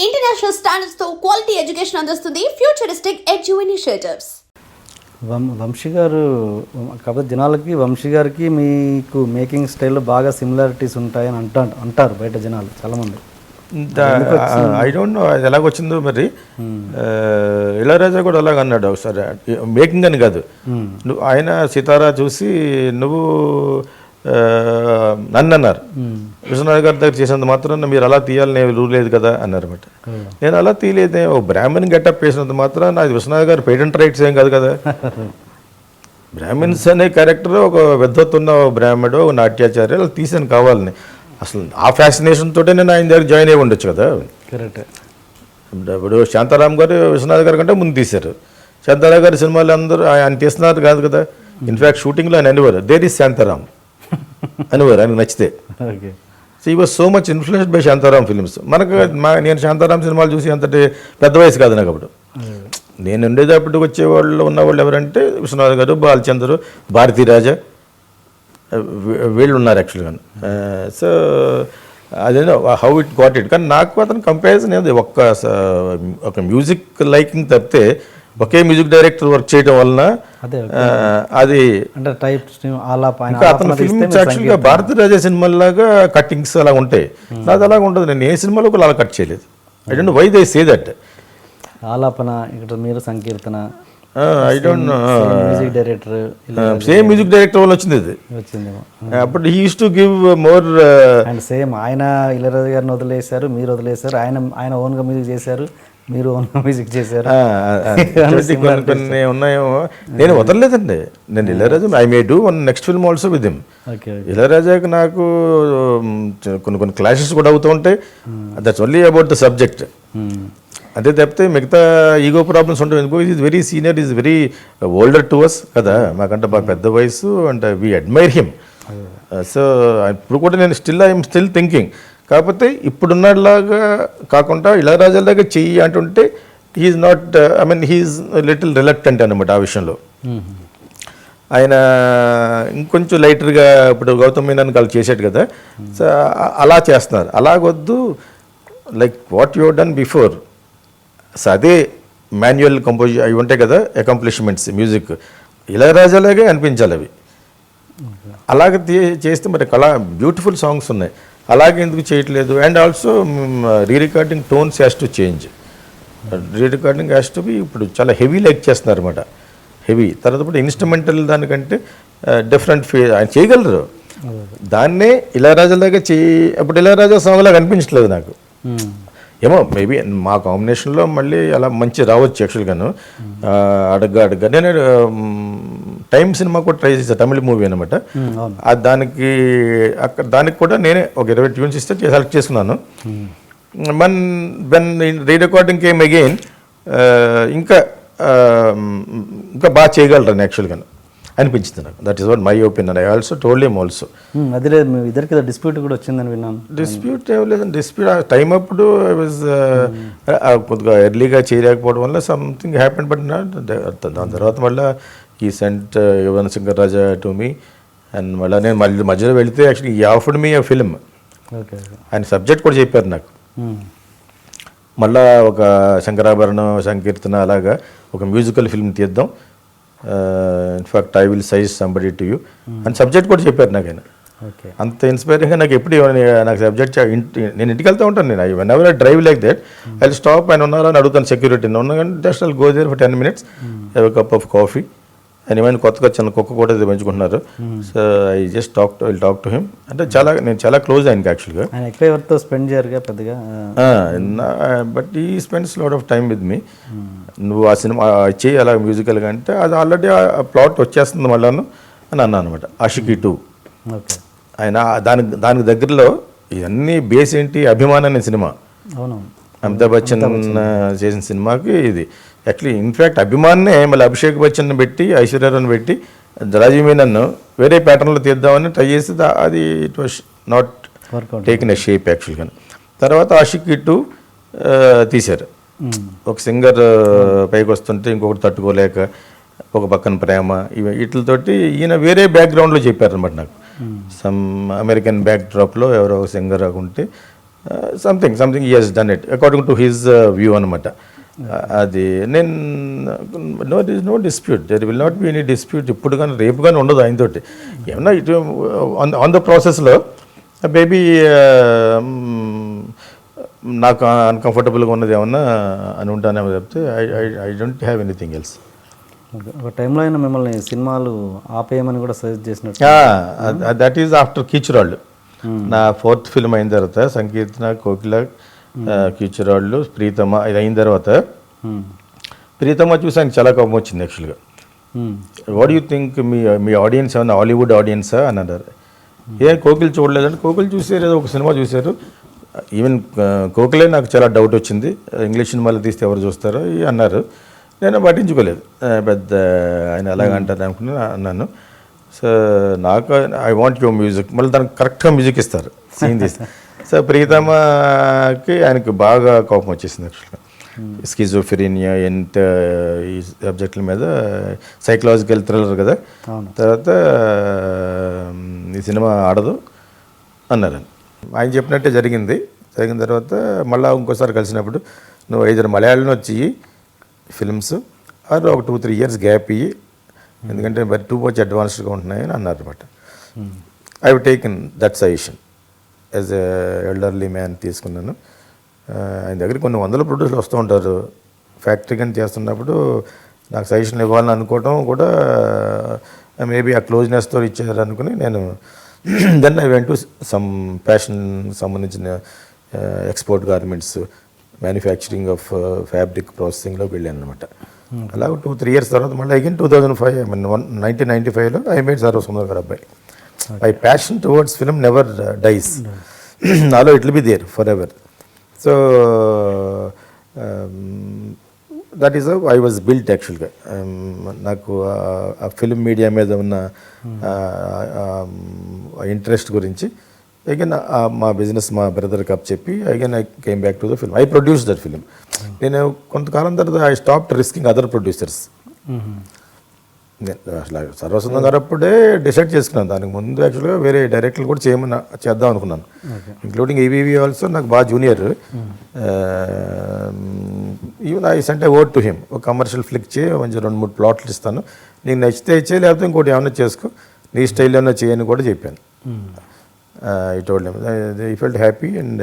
International standards తో quality education అందిస్తుంది futuristic edu initiatives. Vamsi గారు కాకపోతే జనాలకి వంశీ గారికి మీకు మేకింగ్ స్టైల్లో బాగా సిమిలారిటీస్ ఉంటాయని అంటారు బయట జనాలు చాలామంది. ఐ డోంట్ నో అది ఎలాగొచ్చిందో మరి. ఇళయరాజా కూడా అలాగ అన్నాడు ఒకసారి, మేకింగ్ అని కాదు, నువ్వు ఆయన సితారా చూసి నువ్వు నన్ను అన్నారు, విశ్వనాథ్ గారి దగ్గర చేసినంత మాత్రం మీరు అలా తీయాలని రూల్ లేదు కదా అన్నారు అనమాట. నేను అలా తీయలేదే, ఓ బ్రాహ్మణ్ గెటప్ వేసినంత మాత్రం అది విశ్వనాథ్ గారు పేటెంట్ రైట్స్ ఏం కాదు కదా. బ్రాహ్మిన్స్ అనే క్యారెక్టర్ ఒక పెద్దతున్న బ్రాహ్మడు ఒక నాట్యాచార్య అలా తీసాను కావాలని. అసలు ఆ ఫ్యాసినేషన్ తోటే నేను ఆయన దగ్గర జాయిన్ అయ్యి ఉండొచ్చు కదా. కరెక్ట్. ఇప్పుడు శాంతారాం గారు విశ్వనాథ్ గారి కంటే ముందు తీశారు. శాంతారాం గారి సినిమాలు అందరూ ఆయన తీస్తున్నారు కాదు కదా. ఇన్ఫ్యాక్ట్ షూటింగ్లో ఆయన అనేవారు దేర్ ఈజ్ శాంతారాం అనేవారు ఆయనకు నచ్చితే. సో ఈ was so much influenced by Shantaram films. నేను శాంతారాం సినిమాలు చూసి అంతటి పెద్ద వయసు కాదు నాకు అప్పుడు. నేను ఉండేటప్పుడు వచ్చేవాళ్ళు ఉన్నవాళ్ళు ఎవరంటే విశ్వనాథ్ గారు, బాలచంద్రు, భారతీరాజా, వీళ్ళు ఉన్నారు యాక్చువల్గా. సో అదేదో హౌ ఇట్ గాట్ ఇట్. కానీ నాకు అతను కంపారిజన్ ఏది ఒక మ్యూజిక్ లైకింగ్ తప్పితే ఒకే మ్యూజిక్ డైరెక్టర్ వర్క్ చేయడం వలన అది అంటే టైప్ ఇంకా అతని ఫిల్మ్స్ యాక్చువల్గా భారతీరాజా సినిమాలాగా కట్టింగ్స్ అలా ఉంటాయి. నాది అలాగ ఉంటుంది. నేను ఏ సినిమాలో కూడా అలా కట్ చేయలేదు. I don't know why they say that. Aalapana ఇక్కడ మీరు Sankeertana I don't know music director same music director వల్ల వచ్చింది ఇది. వచ్చిందేమో. అప్పుడు he uses to give more and same ఆయన ఇళయరాజా గారిని వదిలేశారు, మీరు వదిలేశారు, ఆయన ఓన్గా మ్యూజిక్ చేశారు, మీరు ఓన్గా మ్యూజిక్ చేశారు. కొన్ని ఉన్నాయేమో. నేను వదలలేదండి. నేను Ilaiyaraaja I may do one next film also with him. ఇళయరాజాకి నాకు కొన్ని క్లాషెస్ కూడా అవుతూ ఉంటాయి. That's only about the subject. అదే తప్పితే మిగతా ఈగో ప్రాబ్లమ్స్ ఉంటాయి. ఎందుకు is very senior, is very older to us కదా, మాకంటే బాగా పెద్ద వయసు. And we admire him. So ఇప్పుడు కూడా నేను ఐఎమ్ స్టిల్ థింకింగ్. కాకపోతే ఇప్పుడున్నలాగా కాకుండా ఇళయరాజాలాగా చెయ్యి అంటుంటే he's not, I mean he's little reluctant అనమాట ఆ విషయంలో. ఆయన ఇంకొంచెం లైటర్గా ఇప్పుడు గౌతమ్ మీనన్ వాళ్ళు చేశాడు కదా. సో అలా చేస్తున్నారు. అలాగొద్దు, like what you done before. So అదే మాన్యువల్ కంపోజ్ అవి ఉంటాయి కదా, అకాంప్లిష్మెంట్స్ మ్యూజిక్ ఇళయరాజాలాగే అనిపించాలి అవి. అలాగే చేస్తే మరి బ్యూటిఫుల్ సాంగ్స్ ఉన్నాయి. అలాగే ఎందుకు చేయట్లేదు. And also re recording tones has to change. Re recording has to be ఇప్పుడు చాలా హెవీ లైక్ చేస్తున్నారు అనమాట. హెవీ తర్వాత ఇప్పుడు ఇన్స్ట్రుమెంటల్ దానికంటే డిఫరెంట్ ఆయన చేయగలరు. దాన్నే ఇళయరాజాలాగా అప్పుడు ఇళయరాజా సాంగ్ లాగా అనిపించట్లేదు నాకు. ఏమో మేబీ మా కాంబినేషన్లో మళ్ళీ అలా మంచి రావచ్చు యాక్చువల్గాను. అడగ్గా నేను టైమ్ సినిమా కూడా ట్రై చేశాను, తమిళ మూవీ అనమాట. దానికి కూడా నేనే ఒక 20 ట్యూన్స్ ఇస్తే సెలెక్ట్ చేసుకున్నాను. When re recording came again ఇంకా బాగా చేయగలరు యాక్చువల్గాను అనిపించింది నాకు. That is what my opinion. I also told him also. అది లేదు, మీ ఇద్దరికి డిస్ప్యూట్ కూడా వచ్చిందని విన్నాను. డిస్ప్యూట్ ఏం లేదండి. డిస్ప్యూట్ ఆ టైం అప్పుడు ఐ వాజ్ కొద్దిగా ఎర్లీగా చేయలేకపోవడం వల్ల సంథింగ్ హ్యాపెన్. బట్ దాని తర్వాత మళ్ళీ ఈ sent Yuvan Shankar Raja to me. And నేను మధ్యలో వెళితే యాక్చువల్లీ ఈ ఆఫర్డ్ మీ ఆ ఫిల్మ్. ఆయన సబ్జెక్ట్ కూడా చెప్పారు నాకు. మళ్ళా ఒక శంకరాభరణం, సంకీర్తన అలాగా ఒక మ్యూజికల్ ఫిల్మ్ తీద్దాం, in fact I will size somebody to you అని సబ్జెక్ట్ కూడా చెప్పారు నాకు ఆయన. అంత ఇన్స్పైరింగ్గా నాకు ఎప్పుడు నాకు సబ్జెక్ట్ నేను ఇంటికి వెళ్తూ ఉంటాను. నేను whenever I drive like that I stop. ఆయన ఉన్నారా అని అడుగుతాను సెక్యూరిటీని. ఉన్నా కానీ just I go there for 10 minutes, have a cup of coffee. And ఏమైనా కొత్తగా చిన్న కుక్క కూడా పెంచుకుంటున్నారు. So I just talk to him. అంటే నేను చాలా క్లోజ్ ఆయనకి యాక్చువల్గా. ఆయన ఎక్కువ ఎవరితో స్పెండ్ చేయరుగా పెద్దగా. But he spends lot of time with me. నువ్వు ఆ సినిమా చేయి అలా మ్యూజికల్గా అంటే అది ఆల్రెడీ ఆ ప్లాట్ వచ్చేస్తుంది మళ్ళాను అని అన్నా అనమాట. ఆషికీ 2 ఆయన దానికి దగ్గరలో ఇవన్నీ బేస్ ఏంటి, అభిమాన్ అనే సినిమా. అవును, అమితాబ్ బచ్చన్ చేసిన సినిమాకి ఇది యాక్చువల్లీ. ఇన్ఫ్యాక్ట్ అభిమాన్నే మళ్ళీ అభిషేక్ బచ్చన్ పెట్టి, ఐశ్వర్యరావుని పెట్టి, రాజీవ్ మీనన్ వేరే ప్యాటర్న్లో తీద్దామని ట్రై చేసి అది it was not taken a shape యాక్చువల్గా. తర్వాత ఆషికీ 2 తీశారు. ఒక సింగర్ పైకి వస్తుంటే ఇంకొకటి తట్టుకోలేక, ఒక పక్కన ప్రేమ, వీటితోటి ఈయన వేరే బ్యాక్గ్రౌండ్లో చెప్పారనమాట నాకు. సమ్ అమెరికన్ బ్యాక్ డ్రాప్లో ఎవరో ఒక సింగర్ ఉంటే something he he's done it according to his view అనమాట. అది నేను no dispute, there will not be any dispute ఇప్పుడు కానీ రేపు కానీ ఉండదు ఆయనతోటి. ఏమన్నా ఇటు ఆన్ ద ప్రాసెస్లో మేబీ నాకు అన్కంఫర్టబుల్గా ఉన్నది ఏమన్నా అని ఉంటానేమో చెప్తే I don't have anything else. ఒక టైంలో అయినా మిమ్మల్ని సినిమాలు ఆపేయమని కూడా సజెస్ట్ చేసినట్టు. That is after Keechurallu. నా 4th ఫిల్మ్ అయిన తర్వాత సంకీర్తన, కోకిల, కీచురాళ్ళు, ప్రీతమ ఇది అయిన తర్వాత ప్రీతమ చూసి ఆయనకి చాలా కోపం వచ్చింది యాక్చువల్గా. What you think me audience ఏమన్నా హాలీవుడ్ ఆడియన్సా అని అన్నారు. కోకిల్ చూడలేదంటే కోకిల్ చూసారు, ఏదో ఒక సినిమా చూశారు. ఈవెన్ కోకిలే నాకు చాలా డౌట్ వచ్చింది, ఇంగ్లీష్ సినిమాలు తీస్తే ఎవరు చూస్తారో అన్నారు. నేను పట్టించుకోలేదు, పెద్ద ఆయన ఎలాగంటారు అనుకుని అన్నాను. సో నాకు ఐ వాంట్ యువర్ మ్యూజిక్, మళ్ళీ దానికి కరెక్ట్గా మ్యూజిక్ ఇస్తారు సీన్ తీస్తే. సో ప్రీతమకి ఆయనకు బాగా కోపం వచ్చేసింది యాక్చువల్గా. స్కిజోఫ్రీనియా ఎంత ఈ సబ్జెక్టుల మీద సైకలాజికల్ థ్రిల్లర్ కదా, తర్వాత ఈ సినిమా ఆడదు అన్నారు. ఆయన చెప్పినట్టే జరిగింది. జరిగిన తర్వాత మళ్ళీ ఇంకోసారి కలిసినప్పుడు నువ్వు ఐదు మలయాళం వచ్చి ఫిల్మ్స్ ఆరు ఒక 2-3 years గ్యాప్ ఇయ్యి, ఎందుకంటే మరి టూ మచ్ అడ్వాన్స్డ్గా ఉంటున్నాయని అన్నారు అనమాట. I have taken that suggestion as a elderly man తీసుకున్నాను. ఆయన దగ్గర కొన్ని వందల ప్రొడ్యూసర్లు వస్తూ ఉంటారు. ఫ్యాక్టరీ కానీ చేస్తున్నప్పుడు నాకు సజెషన్ ఇవ్వాలని అనుకోవడం కూడా మేబీ ఆ క్లోజ్నెస్తో ఇచ్చారు అనుకుని నేను then I went to some fashion సంబంధించిన export garments, manufacturing of fabric ప్రాసెసింగ్లో వెళ్ళాను అనమాట. అలాగ 2-3 years తర్వాత మళ్ళీ అగైన్ 2005 1995లో ఐ మేడ్ సర్వసుందర్ గారు అబ్బాయి. My passion towards film never dies, నాలో it will be there for ever. So that is how I was built యాక్చువల్గా. నాకు ఆ ఫిల్మ్ మీడియా మీద ఉన్న ఇంట్రెస్ట్ గురించి అగైన్ మా బిజినెస్ మా బ్రదర్కి అప్ చెప్పి again I came back to the film. I produce that film. నేను కొంతకాలం తర్వాత I stopped risking other producers. అసలు సర్వసుందరం గారు అప్పుడే డిసైడ్ చేసుకున్నాను. దానికి ముందు యాక్చువల్గా వేరే డైరెక్టర్లు కూడా చేద్దాం అనుకున్నాను, ఇంక్లూడింగ్ ఈవీవి ఆల్సో. నాకు బాగా junior. Even I sent I word to him, ఒక కమర్షియల్ ఫ్లిక్ చేయి, మంచి 2-3 ప్లాట్లు ఇస్తాను, నీకు నచ్చితే ఇచ్చే, లేకపోతే ఇంకోటి ఏమైనా చేసుకో, నీ స్టైల్లో ఏమైనా చేయని కూడా చెప్పాను. I told him. I felt happy. And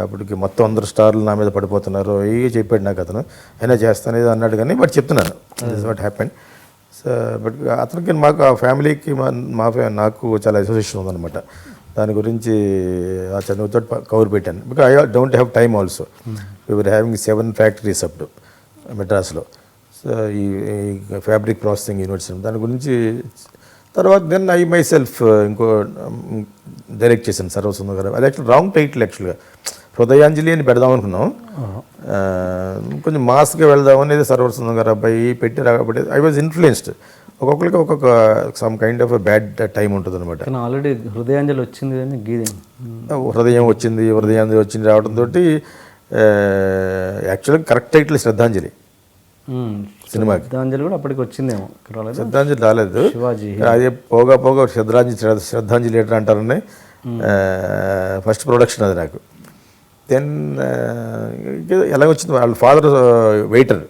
అప్పటికి మొత్తం అందరు స్టార్లు నా మీద పడిపోతున్నారు చెప్పాడు నాకు అతను. అయినా చేస్తానేది అన్నాడు కానీ బట్ చెప్తున్నాను this what happen. So but అతనికి మాకు ఆ ఫ్యామిలీకి నాకు చాలా అసోసియేషన్ ఉందన్నమాట. దాని గురించి ఆ చదువుతో కవర్ పెట్టాను. Because I don't have time also. We're having 7 factories అప్పుడు మెడ్రాస్లో. సో ఈ ఫ్యాబ్రిక్ ప్రాసెసింగ్ యూనివర్సిటీ దాని గురించి తర్వాత దెన్ ఐ మై సెల్ఫ్ ఇంకో డైరెక్ట్ చేశాను సర్వసుందర్ గారు. అది యాక్చువల్ రాంగ్ టైటిల్ యాక్చువల్గా. హృదయాంజలి అని పెడదాం అనుకున్నాం, కొంచెం మాస్గా వెళ్దాం అనేది సర్వసుందర్ గారు అబ్బాయి పెట్టి రాకపోతే ఐ వాజ్ ఇన్ఫ్లుయెన్స్డ్. ఒక్కొక్కరికి ఒక్కొక్క some kind of bad time ఉంటుంది అనమాట. ఆల్రెడీ హృదయాంజలి వచ్చింది కానీ హృదయం వచ్చింది రావడంతో యాక్చువల్గా కరెక్ట్ టైటిల్ శ్రద్ధాంజలి సినిమాకి. శ్రద్ధాంజలి కూడా అప్పటికి వచ్చిందేమో. శ్రద్ధాంజలి రాలేదు, అదే పోగా శ్రద్ధాంజలి థియేటర్ అంటారని ఫస్ట్ ప్రొడక్షన్ అది నాకు. దెన్ ఎలాగొచ్చింది, వాళ్ళ father waiter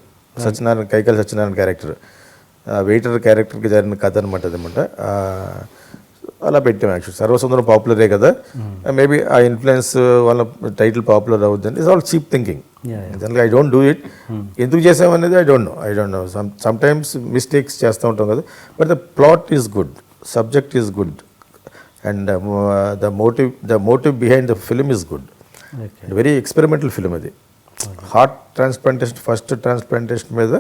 Satyanarayana, Kaikala Satyanarayana character, waiter క్యారెక్టర్కి జరిగిన కథ అనమాట అదనమాట. అలా పెట్టాం. యాక్చువల్ సర్వసుందరం పాపులరే కదా, మేబీ ఆ ఇన్ఫ్లుయెన్స్ వాళ్ళ టైటిల్ పాపులర్ అవుతుంది. It's all cheap thinking. I don't do it. ఎందుకు చేసామనేది I don't know. Sometimes mistakes చేస్తూ ఉంటాం కదా. But the plot is good, subject is good, and the motive behind the film is good. Very experimental film అది. Heart transplantation, first transplantation మీద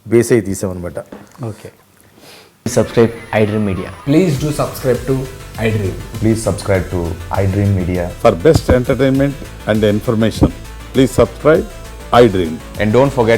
base అయ్యి తీసామన్నమాట. Okay. Subscribe iDream Media. Please do subscribe to iDream. Please subscribe to iDream Media. For best entertainment and information, please subscribe iDream. And don't forget to